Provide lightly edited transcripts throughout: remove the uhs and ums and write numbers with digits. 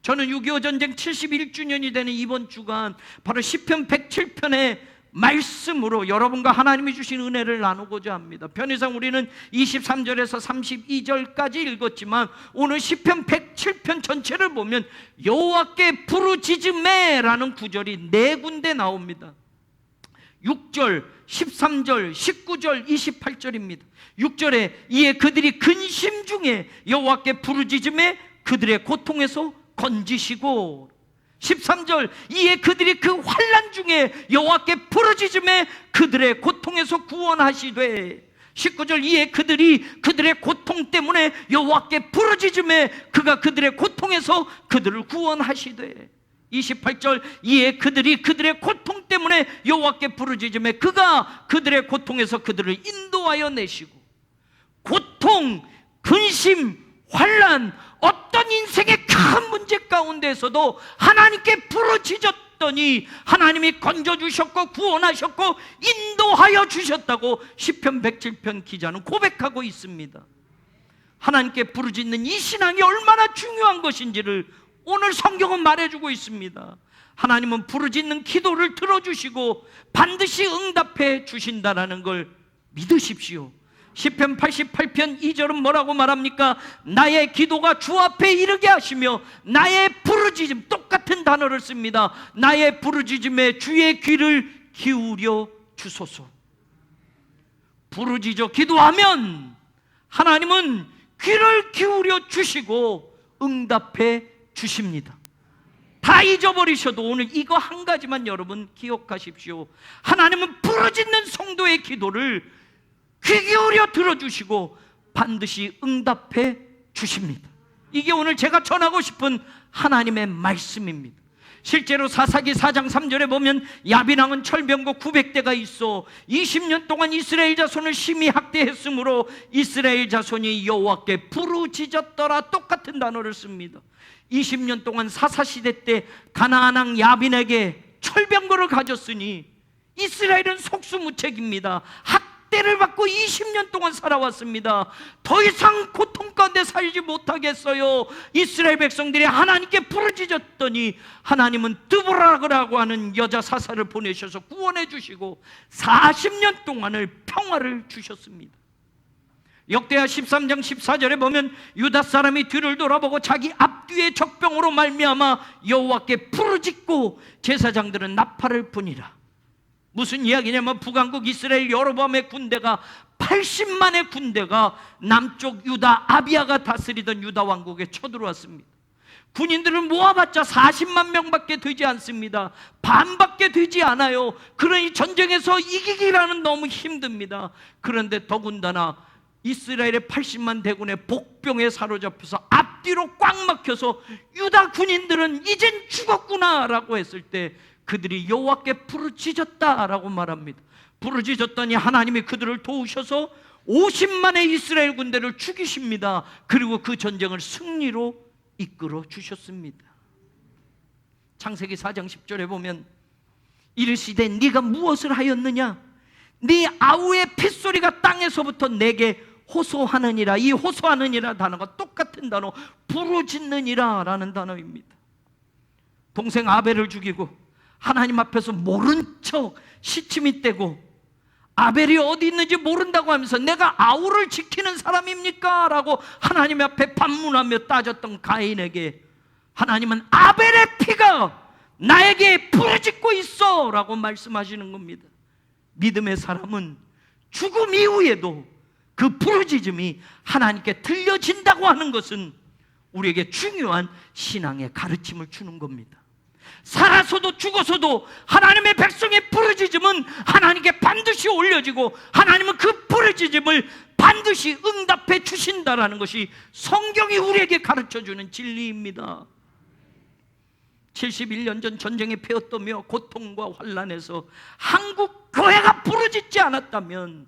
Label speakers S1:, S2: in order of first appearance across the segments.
S1: 저는 6.25 전쟁 71주년이 되는 이번 주간 바로 시편 107편의 말씀으로 여러분과 하나님이 주신 은혜를 나누고자 합니다. 편의상 우리는 23절에서 32절까지 읽었지만 오늘 시편 107편 전체를 보면 여호와께 부르짖음에라는 구절이 4군데 나옵니다. 6절, 13절, 19절, 28절입니다. 6절에 이에 그들이 근심 중에 여호와께 부르짖음에 그들의 고통에서 건지시고, 13절 이에 그들이 그 환난 중에 여호와께 부르짖음에 그들의 고통에서 구원하시되, 19절 이에 그들이 그들의 고통 때문에 여호와께 부르짖음에 그가 그들의 고통에서 그들을 구원하시되, 28절 이에 그들이 그들의 고통 때문에 여호와께 부르짖음에 그가 그들의 고통에서 그들을 인도하여 내시고, 고통, 근심, 환난, 어떤 인생의 큰 문제 가운데서도 하나님께 부르짖었더니 하나님이 건져주셨고 구원하셨고 인도하여 주셨다고 시편 107편 기자는 고백하고 있습니다. 하나님께 부르짖는 이 신앙이 얼마나 중요한 것인지를 오늘 성경은 말해주고 있습니다. 하나님은 부르짖는 기도를 들어주시고 반드시 응답해 주신다는 걸 믿으십시오. 시편 88편 2절은 뭐라고 말합니까? 나의 기도가 주 앞에 이르게 하시며 나의 부르짖음, 똑같은 단어를 씁니다. 나의 부르짖음에 주의 귀를 기울여 주소서. 부르짖어 기도하면 하나님은 귀를 기울여 주시고 응답해 주십니다. 다 잊어버리셔도 오늘 이거 한 가지만 여러분 기억하십시오. 하나님은 부르짖는 성도의 기도를 귀 기울여 들어주시고 반드시 응답해 주십니다. 이게 오늘 제가 전하고 싶은 하나님의 말씀입니다. 실제로 사사기 4장 3절에 보면 야빈왕은 철병거 900대가 있어 20년 동안 이스라엘 자손을 심히 학대했으므로 이스라엘 자손이 여호와께 부르짖었더라. 똑같은 단어를 씁니다. 20년 동안 사사시대 때 가나안 왕 야빈에게 철병거를 가졌으니 이스라엘은 속수무책입니다. 학대를 받고 20년 동안 살아왔습니다. 더 이상 고통 가운데 살지 못하겠어요. 이스라엘 백성들이 하나님께 부르짖었더니 하나님은 드보라라고 하는 여자 사사를 보내셔서 구원해 주시고 40년 동안을 평화를 주셨습니다. 역대하 13장 14절에 보면 유다 사람이 뒤를 돌아보고 자기 앞뒤의 적병으로 말미암아 여호와께 부르짖고 제사장들은 나팔을 부니라. 무슨 이야기냐면 북왕국 이스라엘 여로보암의 군대가 80만의 군대가 남쪽 유다 아비야가 다스리던 유다 왕국에 쳐들어왔습니다. 군인들을 모아봤자 40만 명밖에 되지 않습니다. 반밖에 되지 않아요. 그러니 전쟁에서 이기기라는 너무 힘듭니다. 그런데 더군다나 이스라엘의 80만 대군의 복병에 사로잡혀서 앞뒤로 꽉 막혀서 유다 군인들은 이젠 죽었구나라고 했을 때 그들이 여호와께 부르짖었다라고 말합니다. 부르짖었더니 하나님이 그들을 도우셔서 50만의 이스라엘 군대를 죽이십니다. 그리고 그 전쟁을 승리로 이끌어 주셨습니다. 창세기 4장 10절에 보면 이르시되 네가 무엇을 하였느냐? 네 아우의 핏소리가 땅에서부터 내게 호소하느니라. 이 호소하느니라 단어가 똑같은 단어 부르짖느니라 라는 단어입니다. 동생 아벨을 죽이고 하나님 앞에서 모른 척 시침이 떼고 아벨이 어디 있는지 모른다고 하면서 내가 아우를 지키는 사람입니까? 라고 하나님 앞에 반문하며 따졌던 가인에게 하나님은 아벨의 피가 나에게 부르짖고 있어 라고 말씀하시는 겁니다. 믿음의 사람은 죽음 이후에도 그 부르짖음이 하나님께 들려진다고 하는 것은 우리에게 중요한 신앙의 가르침을 주는 겁니다. 살아서도 죽어서도 하나님의 백성의 부르짖음은 하나님께 반드시 올려지고 하나님은 그 부르짖음을 반드시 응답해 주신다라는 것이 성경이 우리에게 가르쳐주는 진리입니다. 71년 전 전쟁에 패었다며 고통과 환난에서 한국 교회가 부르짖지 않았다면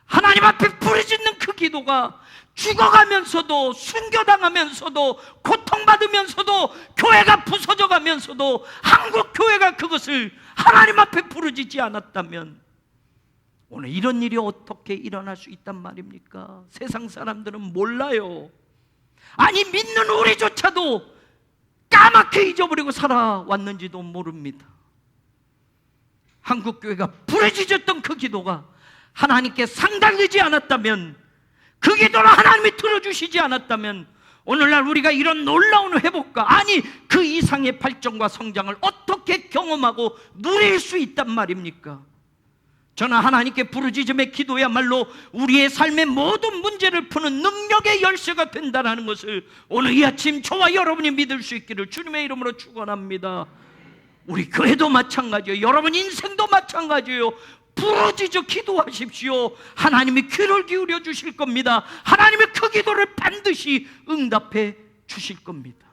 S1: 하나님 앞에 부르짖는 그 기도가 죽어가면서도 순교당하면서도 고통받으면서도 교회가 부서져가면서도 한국 교회가 그것을 하나님 앞에 부르짖지 않았다면 오늘 이런 일이 어떻게 일어날 수 있단 말입니까? 세상 사람들은 몰라요. 아니 믿는 우리조차도 까맣게 잊어버리고 살아왔는지도 모릅니다. 한국교회가 부르짖었던 그 기도가 하나님께 상달되지 않았다면, 그 기도를 하나님이 들어주시지 않았다면 오늘날 우리가 이런 놀라운 회복과, 아니 그 이상의 발전과 성장을 어떻게 경험하고 누릴 수 있단 말입니까? 저는 하나님께 부르짖음의 기도야말로 우리의 삶의 모든 문제를 푸는 능력의 열쇠가 된다는 것을 오늘 이 아침 저와 여러분이 믿을 수 있기를 주님의 이름으로 축원합니다. 우리 교회도 마찬가지예요. 여러분 인생도 마찬가지예요. 부르짖어 기도하십시오. 하나님이 귀를 기울여 주실 겁니다. 하나님의 그 기도를 반드시 응답해 주실 겁니다.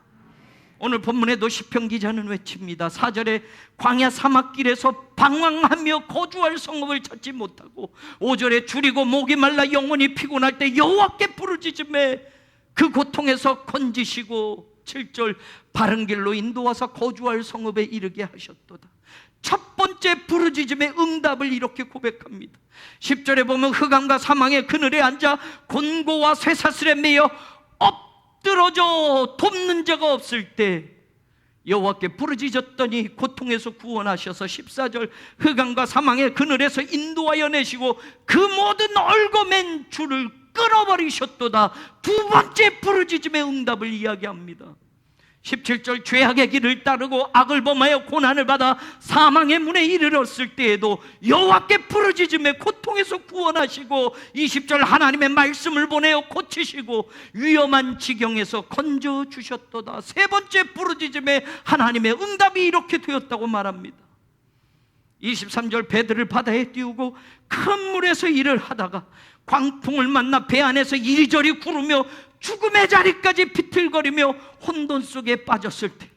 S1: 오늘 본문에도 시편 기자는 외칩니다. 4절에 광야 사막길에서 방황하며 거주할 성읍을 찾지 못하고, 5절에 줄이고 목이 말라 영혼이 피곤할 때 여호와께 부르짖음에 그 고통에서 건지시고, 7절 바른 길로 인도하사 거주할 성읍에 이르게 하셨도다. 첫 번째 부르짖음의 응답을 이렇게 고백합니다. 10절에 보면 흑암과 사망의 그늘에 앉아 곤고와 쇠사슬에 매여 엎드러져 돕는 자가 없을 때 여호와께 부르짖었더니 고통에서 구원하셔서, 14절 흑암과 사망의 그늘에서 인도하여 내시고 그 모든 얽어맨 줄을 끊어버리셨도다. 두 번째 부르짖음의 응답을 이야기합니다. 17절 죄악의 길을 따르고 악을 범하여 고난을 받아 사망의 문에 이르렀을 때에도 여호와께 부르짖음에 고통에서 구원하시고, 20절 하나님의 말씀을 보내어 고치시고 위험한 지경에서 건져주셨도다. 세 번째 부르짖음에 하나님의 응답이 이렇게 되었다고 말합니다. 23절 베드를 바다에 띄우고 큰 물에서 일을 하다가 광풍을 만나 배 안에서 이리저리 구르며 죽음의 자리까지 비틀거리며 혼돈 속에 빠졌을 때,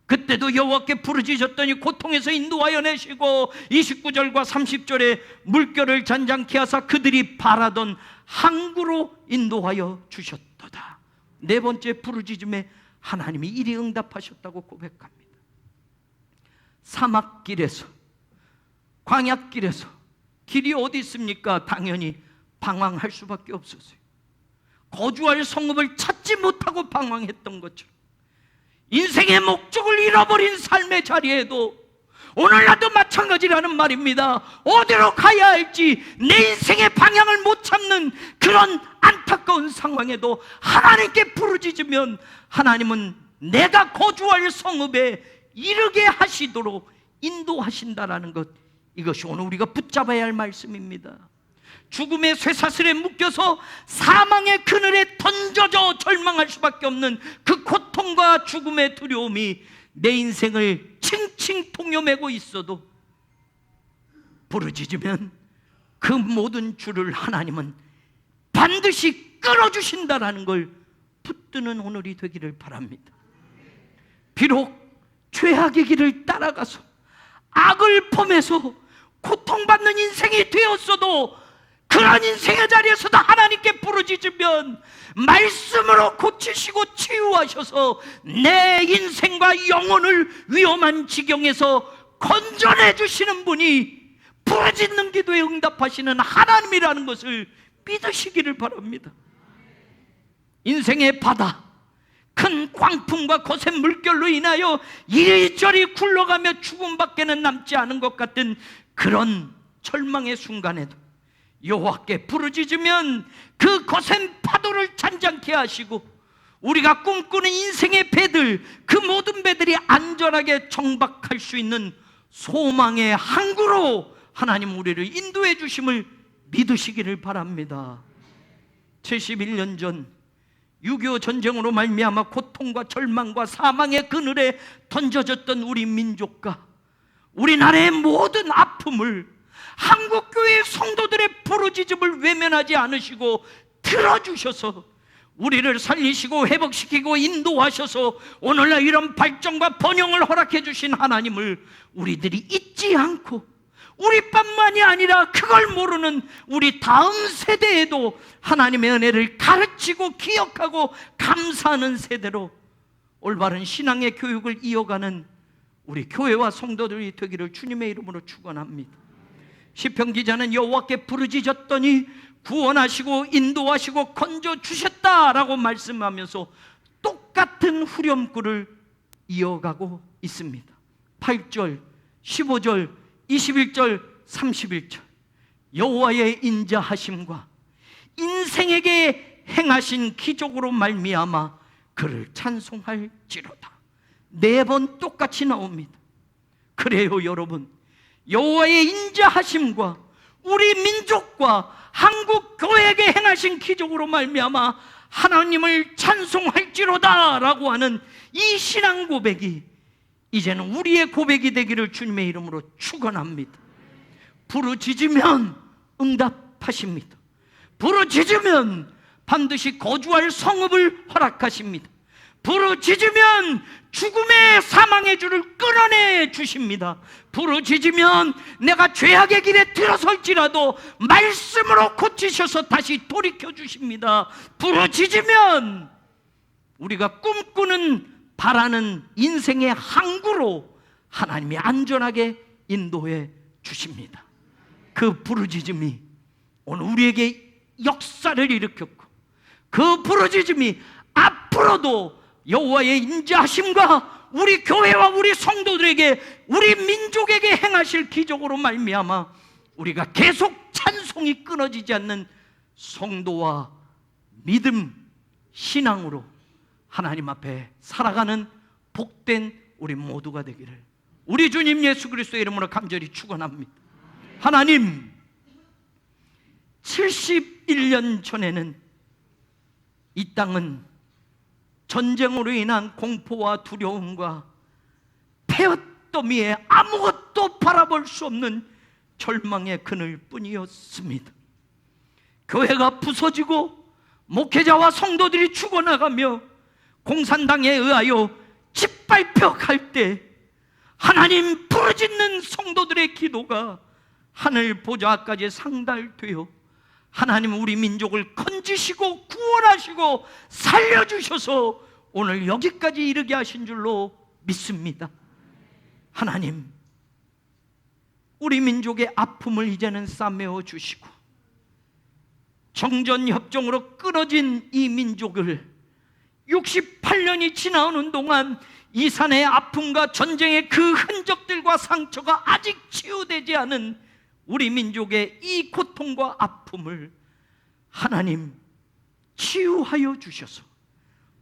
S1: 그때도 여호와께 부르짖었더니 고통에서 인도하여 내시고, 29절과 30절에 물결을 잔잔케 하사 그들이 바라던 항구로 인도하여 주셨도다. 네 번째 부르짖음에 하나님이 이리 응답하셨다고 고백합니다. 사막길에서, 광야길에서 길이 어디 있습니까? 당연히 방황할 수밖에 없었어요. 거주할 성읍을 찾지 못하고 방황했던 것처럼 인생의 목적을 잃어버린 삶의 자리에도 오늘날도 마찬가지라는 말입니다. 어디로 가야 할지 내 인생의 방향을 못 찾는 그런 안타까운 상황에도 하나님께 부르짖으면 하나님은 내가 거주할 성읍에 이르게 하시도록 인도하신다라는 것, 이것이 오늘 우리가 붙잡아야 할 말씀입니다. 죽음의 쇠사슬에 묶여서 사망의 그늘에 던져져 절망할 수밖에 없는 그 고통과 죽음의 두려움이 내 인생을 칭칭 동여매고 있어도 부르짖으면 그 모든 줄을 하나님은 반드시 끊어주신다라는 걸 붙드는 오늘이 되기를 바랍니다. 비록 죄악의 길을 따라가서 악을 범해서 고통받는 인생이 되었어도 그런 인생의 자리에서도 하나님께 부르짖으면 말씀으로 고치시고 치유하셔서 내 인생과 영혼을 위험한 지경에서 건져내 주시는 분이 부르짖는 기도에 응답하시는 하나님이라는 것을 믿으시기를 바랍니다. 인생의 바다, 큰 광풍과 거센 물결로 인하여 이리저리 굴러가며 죽음밖에는 남지 않은 것 같은 그런 절망의 순간에도 여호와께 부르짖으면 그 거센 파도를 잔잔케 하시고 우리가 꿈꾸는 인생의 배들, 그 모든 배들이 안전하게 정박할 수 있는 소망의 항구로 하나님 우리를 인도해 주심을 믿으시기를 바랍니다. 71년 전 6.25 전쟁으로 말미암아 고통과 절망과 사망의 그늘에 던져졌던 우리 민족과 우리나라의 모든 아픔을 한국교회 성도들의 부르짖음을 외면하지 않으시고 들어주셔서 우리를 살리시고 회복시키고 인도하셔서 오늘날 이런 발전과 번영을 허락해 주신 하나님을 우리들이 잊지 않고, 우리뿐만이 아니라 그걸 모르는 우리 다음 세대에도 하나님의 은혜를 가르치고 기억하고 감사하는 세대로 올바른 신앙의 교육을 이어가는 우리 교회와 성도들이 되기를 주님의 이름으로 축원합니다. 시편 기자는 여호와께 부르짖었더니 구원하시고 인도하시고 건져주셨다라고 말씀하면서 똑같은 후렴구를 이어가고 있습니다. 8절, 15절, 21절, 31절. 여호와의 인자하심과 인생에게 행하신 기적으로 말미암아 그를 찬송할지로다. 4번 똑같이 나옵니다. 그래요 여러분, 여호와의 인자하심과 우리 민족과 한국 교회에게 행하신 기적으로 말미암아 하나님을 찬송할지로다 라고 하는 이 신앙 고백이 이제는 우리의 고백이 되기를 주님의 이름으로 축원합니다. 부르짖으면 응답하십니다. 부르짖으면 반드시 거주할 성읍을 허락하십니다. 부르짖으면 죽음의 사망의 줄을 끊어내 주십니다. 부르짖으면 내가 죄악의 길에 들어설지라도 말씀으로 고치셔서 다시 돌이켜 주십니다. 부르짖으면 우리가 꿈꾸는 바라는 인생의 항구로 하나님이 안전하게 인도해 주십니다. 그 부르짖음이 오늘 우리에게 역사를 일으켰고 그 부르짖음이 앞으로도 여호와의 인자하심과 우리 교회와 우리 성도들에게 우리 민족에게 행하실 기적으로 말미암아 우리가 계속 찬송이 끊어지지 않는 성도와 믿음, 신앙으로 하나님 앞에 살아가는 복된 우리 모두가 되기를 우리 주님 예수 그리스도의 이름으로 간절히 축원합니다. 하나님, 71년 전에는 이 땅은 전쟁으로 인한 공포와 두려움과 폐허더미에 아무것도 바라볼 수 없는 절망의 그늘뿐이었습니다. 교회가 부서지고 목회자와 성도들이 죽어나가며 공산당에 의하여 짓밟혀 갈 때 하나님 부르짖는 성도들의 기도가 하늘 보좌까지 상달되어 하나님 우리 민족을 건지시고 구원하시고 살려주셔서 오늘 여기까지 이르게 하신 줄로 믿습니다. 하나님, 우리 민족의 아픔을 이제는 싸매어 주시고 정전협정으로 끊어진 이 민족을 68년이 지나오는 동안 이 산의 아픔과 전쟁의 그 흔적들과 상처가 아직 치유되지 않은 우리 민족의 이 고통과 아픔을 하나님 치유하여 주셔서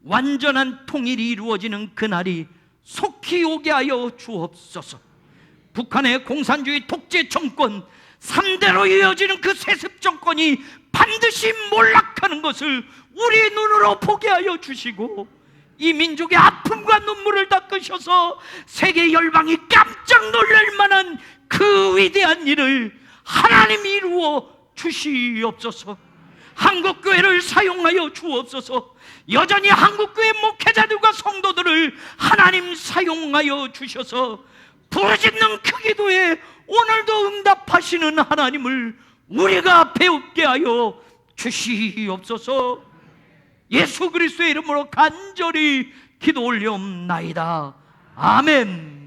S1: 완전한 통일이 이루어지는 그날이 속히 오게 하여 주옵소서. 북한의 공산주의 독재 정권 3대로 이어지는 그 세습 정권이 반드시 몰락하는 것을 우리 눈으로 보게 하여 주시고 이 민족의 아픔과 눈물을 닦으셔서 세계 열방이 깜짝 놀랄 만한 그 위대한 일을 하나님이 이루어 주시옵소서. 한국교회를 사용하여 주옵소서. 여전히 한국교회 목회자들과 성도들을 하나님 사용하여 주셔서 부르짖는 그 기도에 오늘도 응답하시는 하나님을 우리가 배우게 하여 주시옵소서. 예수 그리스도의 이름으로 간절히 기도 올리옵나이다. 아멘.